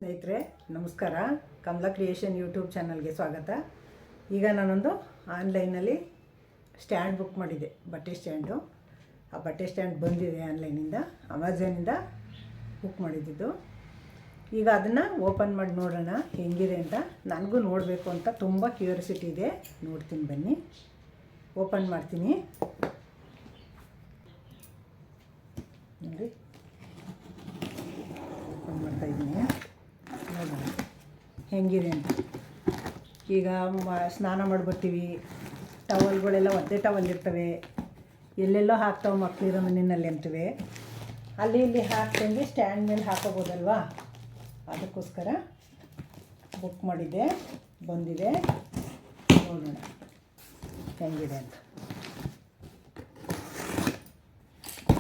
ಸ್ನೇಹಿತರೆ ನಮಸ್ಕಾರ. Kamala creation YouTube ಚಾನಲ್ಗೆ ಸ್ವಾಗತ. ಈಗ ನಾನೊಂದು ಆನ್ಲೈನಲ್ಲಿ ಸ್ಟ್ಯಾಂಡ್ ಬುಕ್ ಮಾಡಿದ್ದೆ, ಬಟ್ಟೆ ಸ್ಟ್ಯಾಂಡು. ಆ ಬಟ್ಟೆ ಸ್ಟ್ಯಾಂಡ್ ಬಂದಿದೆ ಆನ್ಲೈನಿಂದ, ಅಮೆಝಾನಿಂದ ಬುಕ್ ಮಾಡಿದ್ದು. ಈಗ ಅದನ್ನು ಓಪನ್ ಮಾಡಿ ನೋಡೋಣ ಹೆಂಗಿದೆ ಅಂತ. ನನಗೂ ನೋಡಬೇಕು ಅಂತ ತುಂಬ ಕ್ಯೂರಿಯಾಸಿಟಿ ಇದೆ. ನೋಡ್ತೀನಿ ಬನ್ನಿ, ಓಪನ್ ಮಾಡ್ತೀನಿ ನೋಡಿ. ಓಪನ್ ಮಾಡ್ತಾಯಿದ್ದೀನಿ, ನೋಡೋಣ ಹೆಂಗಿದೆ ಅಂತ. ಈಗ ಸ್ನಾನ ಮಾಡಿ ಬರ್ತೀವಿ, ಟವಲ್ಗಳೆಲ್ಲ ಒದ್ದೆ ಟವಲ್ ಇರ್ತವೆ, ಎಲ್ಲೆಲ್ಲೋ ಹಾಕ್ತಾವೆ ಮಕ್ಕಳಿರೋ ಮನೆಯಲ್ಲಿ ಅಂತವೆ. ಅಲ್ಲಿ ಇಲ್ಲಿ ಹಾಕ್ತಂಗೆ ಸ್ಟ್ಯಾಂಡ್ ಮೇಲೆ ಹಾಕೋಬೋದಲ್ವಾ, ಅದಕ್ಕೋಸ್ಕರ ಬುಕ್ ಮಾಡಿದ್ದೆ. ಬಂದಿದೆ, ನೋಡೋಣ ಹೆಂಗಿದೆ ಅಂತ.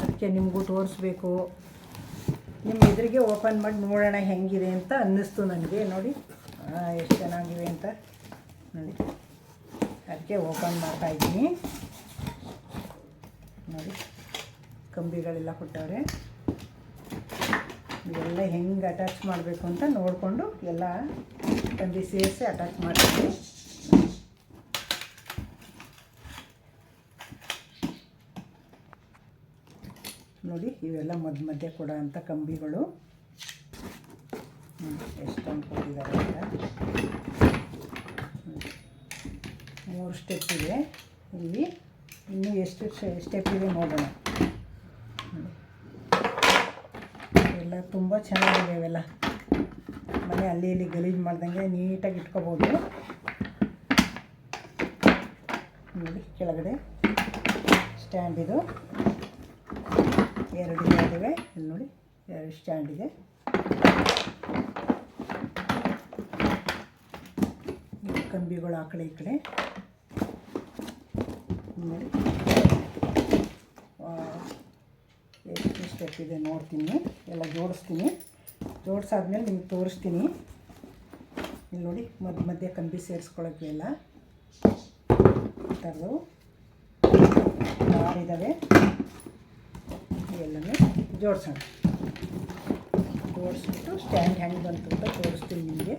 ಅದಕ್ಕೆ ನಿಮಗೂ ತೋರಿಸ್ಬೇಕು, ನಿಮ್ಮ ಎದುರಿಗೆ ಓಪನ್ ಮಾಡಿ ನೋಡೋಣ ಹೆಂಗಿದೆ ಅಂತ ಅನ್ನಿಸ್ತು ನನಗೆ. ನೋಡಿ ಎಷ್ಟು ಚೆನ್ನಾಗಿವೆ ಅಂತ ನೋಡಿ, ಅದಕ್ಕೆ ಓಪನ್ ಮಾಡ್ತಾಯಿದ್ದೀನಿ. ನೋಡಿ ಕಂಬಿಗಳೆಲ್ಲ ಕೊಟ್ಟವ್ರೆ. ಇವೆಲ್ಲ ಹೆಂಗೆ ಅಟ್ಯಾಚ್ ಮಾಡಬೇಕು ಅಂತ ನೋಡಿಕೊಂಡು ಎಲ್ಲ ಕಂಬಿ ಸೇರಿಸಿ ಅಟ್ಯಾಚ್ ಮಾಡ್ತೀನಿ. ನೋಡಿ ಇವೆಲ್ಲ ಮಧ್ಯೆ ಕೊಡೋ ಅಂಥ ಕಂಬಿಗಳು ಎಷ್ಟೊಂದು ಕೊಟ್ಟಿದ್ದಾರೆ ಅಂತ. 3 ಸ್ಟೆಪ್ ಇದೆ ಇಲ್ಲಿ, ಇನ್ನೂ ಎಷ್ಟು ಸ್ಟೆಪ್ ಇದೆ ನೋಡೋಣ. ಇವೆಲ್ಲ ತುಂಬ ಚೆನ್ನಾಗಿದೆ. ಇವೆಲ್ಲ ಮನೆ ಅಲ್ಲಿ ಇಲ್ಲಿ ಗಲೀಜು ಮಾಡ್ದಂಗೆ ನೀಟಾಗಿ ಇಟ್ಕೋಬೋದು. ನೋಡಿ ಕೆಳಗಡೆ ಸ್ಟ್ಯಾಂಡ್ ಇದು 2 ಇದಾವೆ. ಇಲ್ಲಿ ನೋಡಿ 2 ಸ್ಟ್ಯಾಂಡ್ ಇದೆ. ಕಂಬಿಗಳು ಆ ಕಡೆ ಈ ಕಡೆ ನೋಡಿ. ಎಷ್ಟು ಸ್ಟೆಪ್ ಇದೆ ನೋಡ್ತೀನಿ, ಎಲ್ಲ ಜೋಡಿಸ್ತೀನಿ. ಜೋಡಿಸಾದ್ಮೇಲೆ ನಿಮ್ಗೆ ತೋರಿಸ್ತೀನಿ. ಇಲ್ಲಿ ನೋಡಿ ಮಧ್ಯೆ ಕಂಬಿ ಸೇರಿಸ್ಕೊಳ್ಳೋಕ್ಕೆ ಎಲ್ಲ ಈ ಥರದ್ದು 6 ಇದ್ದಾವೆ. ಎಲ್ಲನೂ ಜೋಡಿಸೋಣ. ಜೋಡಿಸ್ಬಿಟ್ಟು ಸ್ಟ್ಯಾಂಡ್ ಹೆಂಗೆ ಬಂತು ಅಂತ ತೋರಿಸ್ತೀನಿ ನಿಮಗೆ.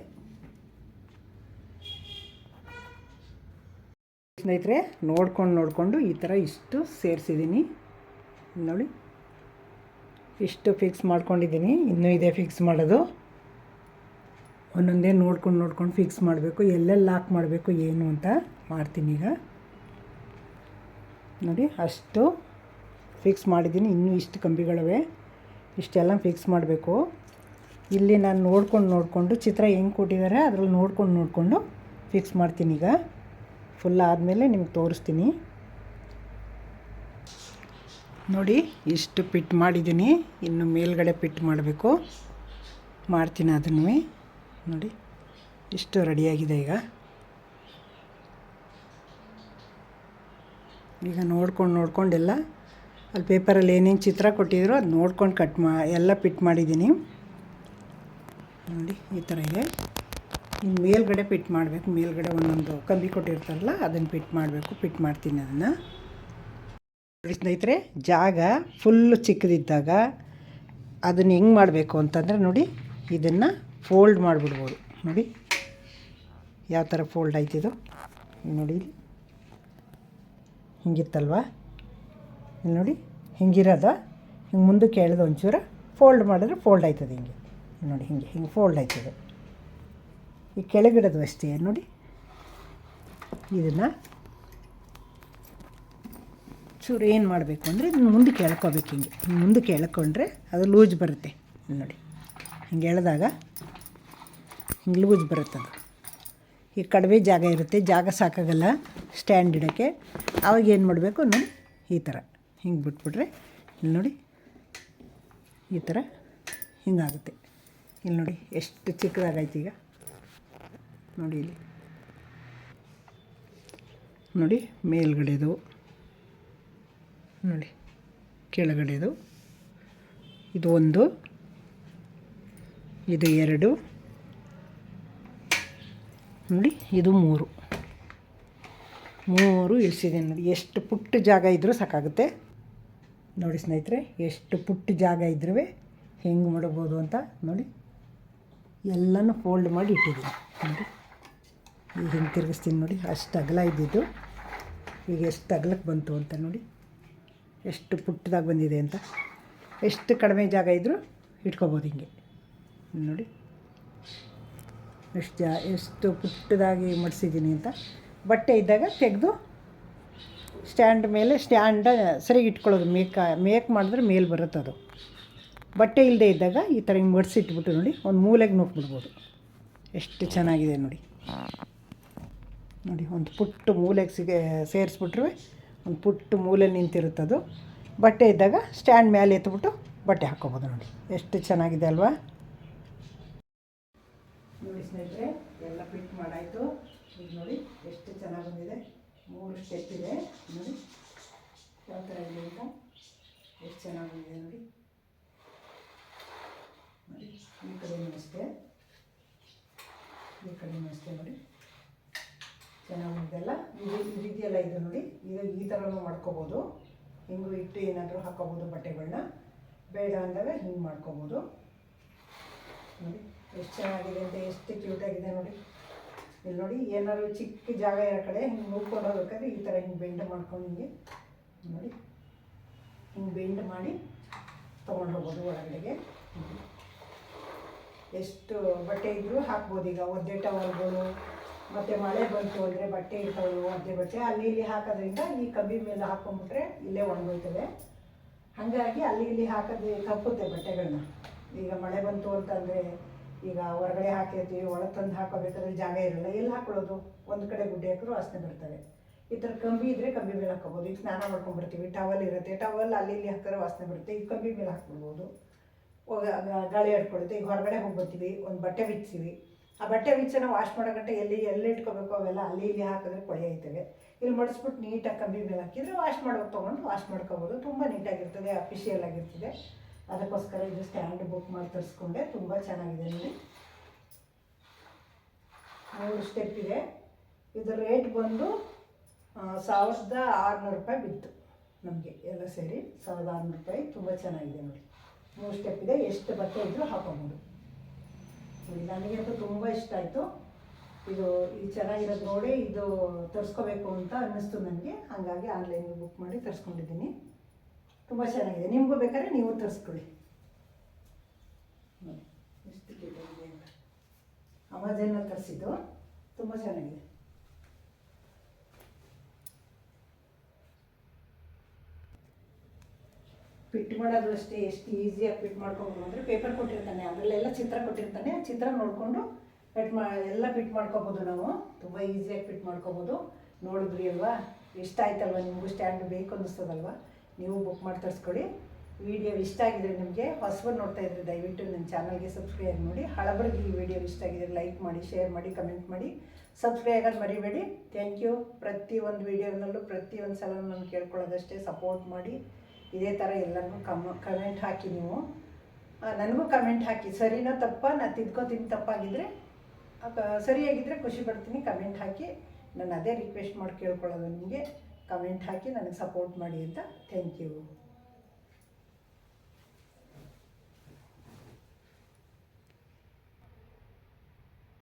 ಸ್ನೇಹಿತರೆ ನೋಡ್ಕೊಂಡು ಈ ಥರ ಇಷ್ಟು ಸೇರಿಸಿದ್ದೀನಿ ನೋಡಿ. ಇಷ್ಟು ಫಿಕ್ಸ್ ಮಾಡ್ಕೊಂಡಿದ್ದೀನಿ, ಇನ್ನೂ ಇದೆ ಫಿಕ್ಸ್ ಮಾಡೋದು. ಒಂದೊಂದೇ ನೋಡ್ಕೊಂಡು ಫಿಕ್ಸ್ ಮಾಡಬೇಕು, ಎಲ್ಲೆಲ್ಲಿ ಲಾಕ್ ಮಾಡಬೇಕು ಏನು ಅಂತ ಮಾಡ್ತೀನಿ ಈಗ. ನೋಡಿ ಅಷ್ಟು ಫಿಕ್ಸ್ ಮಾಡಿದ್ದೀನಿ. ಇನ್ನೂ ಇಷ್ಟು ಕಂಬಿಗಳಿವೆ, ಇಷ್ಟೆಲ್ಲ ಫಿಕ್ಸ್ ಮಾಡಬೇಕು. ಇಲ್ಲಿ ನಾನು ನೋಡಿಕೊಂಡು ಚಿತ್ರ ಹೆಂಗೆ ಕೊಟ್ಟಿದ್ದಾರೆ ಅದರಲ್ಲಿ ನೋಡಿಕೊಂಡು ಫಿಕ್ಸ್ ಮಾಡ್ತೀನಿ. ಈಗ ಫುಲ್ ಆದಮೇಲೆ ನಿಮ್ಗೆ ತೋರಿಸ್ತೀನಿ. ನೋಡಿ ಇಷ್ಟು ಪಿಟ್ ಮಾಡಿದ್ದೀನಿ, ಇನ್ನು ಮೇಲ್ಗಡೆ ಪಿಟ್ ಮಾಡಬೇಕು, ಮಾಡ್ತೀನಿ ಅದನ್ನು. ನೋಡಿ ಇಷ್ಟು ರೆಡಿಯಾಗಿದೆ. ಈಗ ನೋಡ್ಕೊಂಡೆಲ್ಲ ಅಲ್ಲಿ ಪೇಪರಲ್ಲಿ ಏನೇನು ಚಿತ್ರ ಕೊಟ್ಟಿದ್ರು ಅದು ನೋಡ್ಕೊಂಡು ಎಲ್ಲ ಪಿಟ್ ಮಾಡಿದ್ದೀನಿ. ನೋಡಿ ಈ ಥರ ಇದೆ. ಇನ್ನು ಮೇಲ್ಗಡೆ ಪಿಟ್ ಮಾಡಬೇಕು. ಮೇಲ್ಗಡೆ ಒಂದೊಂದು ಕಂಬಿ ಕೊಟ್ಟಿರ್ತಾರಲ್ಲ ಅದನ್ನು ಪಿಟ್ ಮಾಡ್ತೀನಿ ಅದನ್ನು. ನೋಡಿ ಸ್ನೇಹಿತರೆ, ಜಾಗ ಫುಲ್ಲು ಚಿಕ್ಕದಿದ್ದಾಗ ಅದನ್ನು ಹೆಂಗೆ ಮಾಡಬೇಕು ಅಂತಂದರೆ ನೋಡಿ, ಇದನ್ನು ಫೋಲ್ಡ್ ಮಾಡಿಬಿಡ್ಬೋದು. ನೋಡಿ ಯಾವ ಥರ ಫೋಲ್ಡ್ ಆಯ್ತಿದು ನೋಡಿ. ಹಿಂಗಿತ್ತಲ್ವ, ಇಲ್ಲಿ ನೋಡಿ ಹಿಂಗಿರೋದ, ಹಿಂಗೆ ಮುಂದಕ್ಕೆ ಎಳೆದು ಒಂಚೂರು ಫೋಲ್ಡ್ ಮಾಡಿದ್ರೆ ಫೋಲ್ಡ್ ಆಯ್ತದೆ. ಹಿಂಗೆ ನೋಡಿ, ಹಿಂಗೆ ಫೋಲ್ಡ್ ಆಯ್ತದೆ. ಈ ಕೆಳಗಿಡೋದು ಅಷ್ಟೇ ನೋಡಿ. ಇದನ್ನು ಚೂರು ಏನು ಮಾಡಬೇಕು ಅಂದರೆ ಇದನ್ನು ಮುಂದಕ್ಕೆ ಎಳ್ಕೊಬೇಕು. ಹಿಂಗೆ ಮುಂದಕ್ಕೆ ಎಳ್ಕೊಂಡ್ರೆ ಅದು ಲೂಜ್ ಬರುತ್ತೆ. ನೋಡಿ ಹಿಂಗೆ ಎಳೆದಾಗ ಹಿಂಗೆ ಲೂಜ್ ಬರುತ್ತೆ. ಅದು ಈ ಕಡಿಮೆ ಜಾಗ ಇರುತ್ತೆ, ಜಾಗ ಸಾಕಾಗಲ್ಲ ಸ್ಟ್ಯಾಂಡ್ ಇಡೋಕ್ಕೆ. ಆವಾಗ ಏನು ಮಾಡಬೇಕು ನೋಡಿ, ಈ ಥರ ಹಿಂಗೆ ಬಿಟ್ಬಿಟ್ರೆ ಇಲ್ಲಿ ನೋಡಿ ಈ ಥರ ಹಿಂಗಾಗುತ್ತೆ. ಇಲ್ಲಿ ನೋಡಿ ಎಷ್ಟು ಚಿಕ್ಕದಾಗೈತೆ ಈಗ ನೋಡಿ. ಇಲ್ಲಿ ನೋಡಿ ಮೇಲ್ಗಡೆದು ನೋಡಿ, ಕೆಳಗಡೆದು ಇದು 1, ಇದು 2 ನೋಡಿ, ಇದು 3 ಇಳಿಸಿದೆ ನೋಡಿ. ಎಷ್ಟು ಪುಟ್ಟ ಜಾಗ ಇದ್ದರೂ ಸಾಕಾಗುತ್ತೆ ನೋಡಿ ಸ್ನೇಹಿತರೆ. ಎಷ್ಟು ಪುಟ್ಟ ಜಾಗ ಇದ್ರೂ ಹೆಂಗೆ ಮಾಡ್ಬೋದು ಅಂತ ನೋಡಿ. ಎಲ್ಲನೂ ಫೋಲ್ಡ್ ಮಾಡಿ ಇಟ್ಟಿದ್ದೀನಿ ನೋಡಿ. ಈಗ ಹಿಂಗೆ ತಿರುಗಿಸ್ತೀನಿ ನೋಡಿ, ಅಷ್ಟು ಅಗಲ ಇದ್ದಿದ್ದು ಈಗ ಎಷ್ಟು ಅಗಲಕ್ಕೆ ಬಂತು ಅಂತ ನೋಡಿ, ಎಷ್ಟು ಪುಟ್ಟದಾಗಿ ಬಂದಿದೆ ಅಂತ. ಎಷ್ಟು ಕಡಿಮೆ ಜಾಗ ಇದ್ದರೂ ಇಟ್ಕೊಬೋದು ಹಿಂಗೆ ನೋಡಿ, ಎಷ್ಟು ಪುಟ್ಟದಾಗಿ ಮಡಿಸಿದ್ದೀನಿ ಅಂತ. ಬಟ್ಟೆ ಇದ್ದಾಗ ತೆಗೆದು ಸ್ಟ್ಯಾಂಡ್ ಮೇಲೆ ಸರಿಗೆ ಇಟ್ಕೊಳ್ಳೋದು. ಮೇಕ್ ಮಾಡಿದ್ರೆ ಮೇಲೆ ಬರುತ್ತೆ ಅದು. ಬಟ್ಟೆ ಇಲ್ಲದೆ ಇದ್ದಾಗ ಈ ಥರ ಹಿಂಗೆ ಮಡಿಸಿಟ್ಬಿಟ್ಟು ನೋಡಿ ಒಂದು ಮೂಲೆಗೆ ನೂಕ್ಬಿಡ್ಬೋದು. ಎಷ್ಟು ಚೆನ್ನಾಗಿದೆ ನೋಡಿ. ನೋಡಿ ಒಂದು ಪುಟ್ಟು ಮೂಲೆಗೆ ಸೇರಿಸ್ಬಿಟ್ರೆ ಒಂದು ಪುಟ್ಟು ಮೂಲೆಯಲ್ಲಿ ನಿಂತಿರುತ್ತದು. ಬಟ್ಟೆ ಇದ್ದಾಗ ಸ್ಟ್ಯಾಂಡ್ ಮೇಲೆ ಎತ್ಬಿಟ್ಟು ಬಟ್ಟೆ ಹಾಕ್ಕೊಬೋದು ನೋಡಿ. ಎಷ್ಟು ಚೆನ್ನಾಗಿದೆ ಅಲ್ವಾ? ನೋಡಿ ಸ್ನೇಹಿತರೆ, ಎಲ್ಲ ಫಿಟ್ ಮಾಡಾಯಿತು. ಈಗ ನೋಡಿ ಎಷ್ಟು ಚೆನ್ನಾಗಿ ಬಂದಿದೆ. 3 ಸ್ಟೆಪ್ ಇದೆ ನೋಡಿ, ಯಾವ ಥರ ಇದೆ ಅಂತ. ಎಷ್ಟು ಚೆನ್ನಾಗಿ ಬಂದಿದೆ ನೋಡಿ. ನೋಡಿ ಈ ಕಡೆಯೂ ಅಷ್ಟೇ, ಈ ಕಡೆಯೂ ಅಷ್ಟೇ ನೋಡಿ, ಚೆನ್ನಾಗಿದೆಲ್ಲ. ಇದು ಇದೆಯಲ್ಲ ಇದು ನೋಡಿ, ಇದು ಈ ಥರನೂ ಮಾಡ್ಕೋಬೋದು. ಹಿಂಗೂ ಇಟ್ಟು ಏನಾದರೂ ಹಾಕೋಬೋದು ಬಟ್ಟೆಗಳನ್ನ. ಬೇಡ ಅಂದಾಗ ಹಿಂಗೆ ಮಾಡ್ಕೋಬೋದು ನೋಡಿ. ಎಷ್ಟು ಚೆನ್ನಾಗಿದೆ ಅಂತ, ಎಷ್ಟು ಕ್ಯೂಟಾಗಿದೆ ನೋಡಿ. ಇಲ್ಲಿ ನೋಡಿ, ಏನಾದ್ರು ಚಿಕ್ಕ ಜಾಗ ಇರೋ ಕಡೆ ಹಿಂಗೆ ನೋಡ್ಕೊಂಡು ಹೋಗ್ಬೇಕಾದ್ರೆ ಈ ಥರ ಹಿಂಗೆ ಬೆಂಡ್ ಮಾಡ್ಕೊಂಡು ಹಿಂಗೆ ನೋಡಿ, ಹಿಂಗೆ ಬೆಂಡ್ ಮಾಡಿ ತೊಗೊಂಡು ಹೋಗ್ಬೋದು ಒಳಗಡೆಗೆ. ಎಷ್ಟು ಬಟ್ಟೆ ಇದ್ದರೂ ಹಾಕ್ಬೋದು. ಈಗ ಒದ್ದೆ ಟವಲ್ಗಳು ಮತ್ತು ಮಳೆ ಬಂತು ಅಂದರೆ ಬಟ್ಟೆ ಇರ್ತಾವೆ, ಒದ್ದೆ ಬಟ್ಟೆ ಅಲ್ಲಿ ಇಲ್ಲಿ ಹಾಕೋದ್ರಿಂದ ಈ ಕಬ್ಬಿ ಮೇಲೆ ಹಾಕ್ಕೊಂಡ್ಬಿಟ್ರೆ ಇಲ್ಲೇ ಒಣಗೋಯ್ತವೆ. ಹಾಗಾಗಿ ಅಲ್ಲಿ ಇಲ್ಲಿ ಹಾಕೋದು ತಪ್ಪುತ್ತೆ ಬಟ್ಟೆಗಳನ್ನ. ಈಗ ಮಳೆ ಬಂತು ಅಂತಂದರೆ ಈಗ ಹೊರಗಡೆ ಹಾಕಿರ್ತೀವಿ, ಒಳಗೆ ತಂದು ಹಾಕೋಬೇಕಾದ್ರೆ ಜಾಗ ಇರಲ್ಲ, ಎಲ್ಲಿ ಹಾಕೊಳ್ಳೋದು? ಒಂದು ಕಡೆ ಗುಡ್ಡೆ ಹಾಕಿದ್ರು ವಾಸನೆ ಬರ್ತವೆ. ಈ ಥರ ಕಂಬಿ ಇದ್ದರೆ ಕಂಬಿ ಮೇಲೆ ಹಾಕ್ಕೋಬೋದು. ಈಗ ಸ್ನಾನ ಮಾಡ್ಕೊಂಡ್ಬರ್ತೀವಿ, ಟವಲ್ ಇರುತ್ತೆ, ಟವಲ್ ಅಲ್ಲಿ ಇಲ್ಲಿ ಹಾಕಿದ್ರೆ ವಾಸನೆ ಬರುತ್ತೆ, ಈ ಕಂಬಿ ಮೇಲೆ ಹಾಕ್ಬಿಡ್ಬೋದು. ಗಾಳಿ ಆಡ್ಕೊಳುತ್ತೆ. ಈಗ ಹೊರಗಡೆ ಹೋಗ್ಬರ್ತೀವಿ, ಒಂದು ಬಟ್ಟೆ ಬಿಚ್ತೀವಿ, ಆ ಬಟ್ಟೆ ಬಿಚ್ಚನ ವಾಶ್ ಮಾಡೋ ಗಂಟೆ ಎಲ್ಲಿ ಇಟ್ಕೋಬೇಕು ಅವೆಲ್ಲ ಅಲ್ಲಿ ಇಲ್ಲಿ ಹಾಕಿದ್ರೆ ಕೊಳೆ ಆಯ್ತವೆ. ಇಲ್ಲಿ ಮಡಿಸ್ಬಿಟ್ಟು ನೀಟಾಗಿ ಕಂಬಿ ಮೇಲೆ ಹಾಕಿದರೆ ವಾಶ್ ಮಾಡೋಕೆ ತೊಗೊಂಡು ವಾಶ್ ಮಾಡ್ಕೋಬೋದು. ತುಂಬ ನೀಟಾಗಿರ್ತದೆ, ಅಫಿಷಿಯಲ್ ಆಗಿರ್ತದೆ. ಅದಕ್ಕೋಸ್ಕರ ಇದು ಸ್ಟ್ಯಾಂಡ್ ಬುಕ್ ಮಾಡಿ ತರಿಸ್ಕೊಂಡೆ. ತುಂಬ ಚೆನ್ನಾಗಿದೆ ನೋಡಿ. 3 ಸ್ಟೆಪ್ ಇದೆ. ಇದು ರೇಟ್ ಬಂದು 1600 ರೂಪಾಯಿ ಬಿತ್ತು ನಮಗೆ, ಎಲ್ಲ ಸೇರಿ 1600 ರೂಪಾಯಿ. ತುಂಬ ಚೆನ್ನಾಗಿದೆ ನೋಡಿ. 3 ಸ್ಟೆಪ್ ಇದೆ. ಎಷ್ಟು ಬಟ್ಟೆ ಇದ್ದರೂ ಹಾಕೋಬೋದು ನೋಡಿ. ನನಗಂತೂ ತುಂಬ ಇಷ್ಟ ಆಯಿತು ಇದು ಚೆನ್ನಾಗಿರೋದು ನೋಡಿ. ಇದು ತರಿಸ್ಕೋಬೇಕು ಅಂತ ಅನ್ನಿಸ್ತು ನನಗೆ, ಹಾಗಾಗಿ ಆನ್ಲೈನಲ್ಲಿ ಬುಕ್ ಮಾಡಿ ತರಿಸ್ಕೊಂಡಿದ್ದೀನಿ. ತುಂಬ ಚೆನ್ನಾಗಿದೆ. ನಿಮಗೂ ಬೇಕಾದ್ರೆ ನೀವು ತರಿಸ್ಕೊಳ್ಳಿ ನೋಡಿ. ಎಷ್ಟು ಕ್ಯೂಟಾಗಿದೆ ಅಂತ. ಅಮೆಝಾನಲ್ಲಿ ತರಿಸಿದ್ದು, ತುಂಬ ಚೆನ್ನಾಗಿದೆ. ಫಿಟ್ ಮಾಡೋದು ಅಷ್ಟೇ ಎಷ್ಟು ಈಸಿಯಾಗಿ ಫಿಟ್ ಮಾಡ್ಕೊಬೋದು ಅಂದರೆ, ಪೇಪರ್ ಕೊಟ್ಟಿರ್ತಾನೆ, ಅದರಲ್ಲೆಲ್ಲ ಚಿತ್ರ ಕೊಟ್ಟಿರ್ತಾನೆ, ಆ ಚಿತ್ರ ನೋಡಿಕೊಂಡು ಎಲ್ಲ ಫಿಟ್ ಮಾಡ್ಕೊಬೋದು ನಾವು. ತುಂಬ ಈಸಿಯಾಗಿ ಫಿಟ್ ಮಾಡ್ಕೊಬೋದು. ನೋಡಿದ್ರಿ ಅಲ್ವಾ? ಇಷ್ಟ ಆಯ್ತಲ್ವ ನಿಮಗೂ? ಸ್ಟ್ಯಾಂಡ್ ಬೇಕು ಅನ್ನಿಸ್ತದಲ್ವ? ನೀವು ಬುಕ್ ಮಾಡಿ ತರಿಸ್ಕೊಳ್ಳಿ. ವಿಡಿಯೋ ಇಷ್ಟ ಆಗಿದ್ರೆ ನಿಮಗೆ, ಹೊಸಬರು ನೋಡ್ತಾ ಇದ್ರೆ ದಯವಿಟ್ಟು ನನ್ನ ಚಾನಲ್ಗೆ ಸಬ್ಸ್ಕ್ರೈಬ್ ಮಾಡಿ. ಹಳಬರಿಗೆ ಈ ವಿಡಿಯೋ ಇಷ್ಟ ಆಗಿದ್ರೆ ಲೈಕ್ ಮಾಡಿ, ಶೇರ್ ಮಾಡಿ, ಕಮೆಂಟ್ ಮಾಡಿ. ಸಬ್ಸ್ಕ್ರೈಬ್ ಆಗೋದು ಮರಿಬೇಡಿ. Thank you. ಪ್ರತಿಯೊಂದು ವಿಡಿಯೋನಲ್ಲೂ ಪ್ರತಿಯೊಂದು ಸಲ ನಾನು ಕೇಳ್ಕೊಳ್ಳೋದಷ್ಟೇ, ಸಪೋರ್ಟ್ ಮಾಡಿ. ಇದೇ ಥರ ಎಲ್ಲರಿಗೂ ಕಮೆಂಟ್ ಹಾಕಿ. ನೀವು ನನಗೂ ಕಮೆಂಟ್ ಹಾಕಿ, ಸರಿನೋ ತಪ್ಪ, ನಾನು ತಿದ್ಕೋತೀನಿ. ತಪ್ಪಾಗಿದ್ದರೆ ಸರಿಯಾಗಿದ್ದರೆ ಖುಷಿ ಪಡ್ತೀನಿ. ಕಮೆಂಟ್ ಹಾಕಿ. ನಾನು ಅದೇ ರಿಕ್ವೆಸ್ಟ್ ಮಾಡಿ ಕೇಳ್ಕೊಳ್ಳೋದು ನಿಮಗೆ, ಕಮೆಂಟ್ ಹಾಕಿ ನನಗೆ ಸಪೋರ್ಟ್ ಮಾಡಿ ಅಂತ. Thank you.